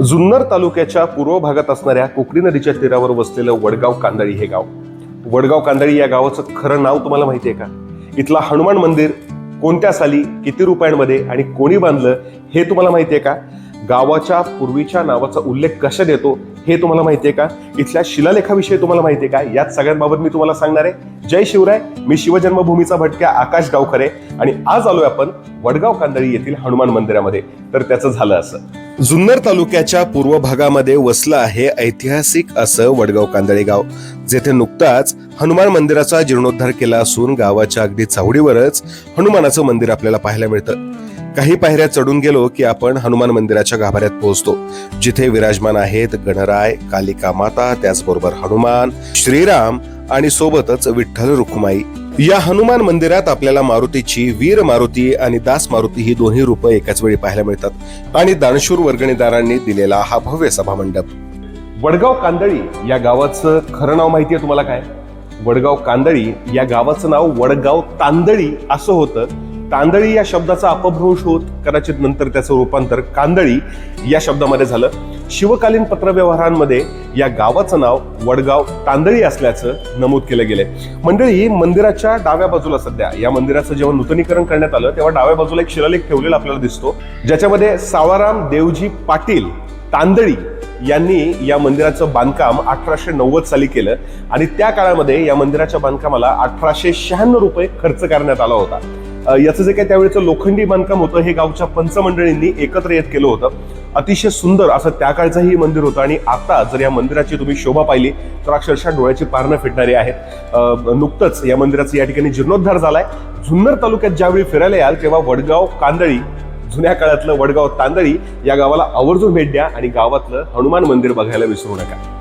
जुन्नर तालुक्याच्या पूर्व भागात असणाऱ्या कोकणी नदीच्या तीरावर वसलेलं वडगाव कांदळी हे गाव. वडगाव कांदळी या गावाचं खरं नाव तुम्हाला माहिती आहे का? इथला हनुमान मंदिर कोणत्या साली, किती रुपयांमध्ये आणि कोणी बांधलं हे तुम्हाला माहिती आहे का? गावाच्या पूर्वीच्या नावाचा उल्लेख कशात येतो हे तुम्हाला माहिती आहे का? इथल्या शिलालेखाविषयी तुम्हाला माहिती आहे का? याच सगळ्यांबाबत मी तुम्हाला सांगणार आहे. जय शिवराय. मी शिवजन्मभूमीचा भटक्या आकाश गावखरे आणि आज आलोय आपण वडगाव कांदळी येथील हनुमान मंदिरामध्ये. तर त्याचं झालं असं, जुन्नर तालुक्याच्या पूर्व भागामध्ये वसलं आहे ऐतिहासिक असं वडगाव कांदळी गाव, जेथे नुकताच हनुमान मंदिराचा जीर्णोद्धार केला असून गावाच्या अगदी चावडीवरच हनुमानाचं मंदिर आपल्याला पाहायला मिळतं. काही पायऱ्या चढून गेलो की आपण हनुमान मंदिराच्या गाभाऱ्यात पोहोचतो, जिथे विराजमान आहेत गणराय, कालिका माता, त्याचबरोबर हनुमान, श्रीराम आणि सोबतच विठ्ठल रुक्माई. या हनुमान मंदिरात आपल्याला मारुतीची वीर मारुती आणि दास मारुती ही दोन्ही रूपं एकाच वेळी पाहायला मिळतात आणि दानशूर वर्गणीदारांनी दिलेला हा भव्य सभा मंडप. वडगाव कांदळी या गावाचं खरं नाव माहितीये तुम्हाला काय? वडगाव कांदळी या गावाचं नाव वडगाव तांदळी असं होतं. तांदळी या शब्दाचा अपभ्रंश होत कदाचित नंतर त्याचं रूपांतर कांदळी या शब्दामध्ये झालं. शिवकालीन पत्रव्यवहारांमध्ये या गावाचं नाव वडगाव तांदळी असल्याचं नमूद केलं गेलंय. मंडळी, मंदिराच्या डाव्या बाजूला सध्या या मंदिराचं जेव्हा नूतनीकरण करण्यात आलं तेव्हा डाव्या बाजूला एक शिलालेख ठेवलेला आपल्याला दिसतो, ज्याच्यामध्ये सावळाराम देवजी पाटील तांदळी यांनी या मंदिराचं बांधकाम 1890 साली केलं आणि त्या काळामध्ये या मंदिराच्या बांधकामाला 1896 रुपये खर्च करण्यात आला होता. याचं जे काही त्यावेळेचं लोखंडी बांधकाम होतं हे गावच्या पंचमंडळींनी एकत्र येत केलं होतं. अतिशय सुंदर असं त्या काळचंही हे मंदिर होतं आणि आता जर या मंदिराची तुम्ही शोभा पाहिली तर अक्षरशः डोळ्याची पारणं फिटणारी आहेत. नुकतंच या मंदिराचा या ठिकाणी जीर्णोद्धार झालाय. जुन्नर तालुक्यात ज्यावेळी फिरायला याल तेव्हा वडगाव कांदळी, जुन्या काळातलं वडगाव तांदळी या गावाला आवर्जून भेट द्या आणि गावातलं हनुमान मंदिर बघायला विसरू नका.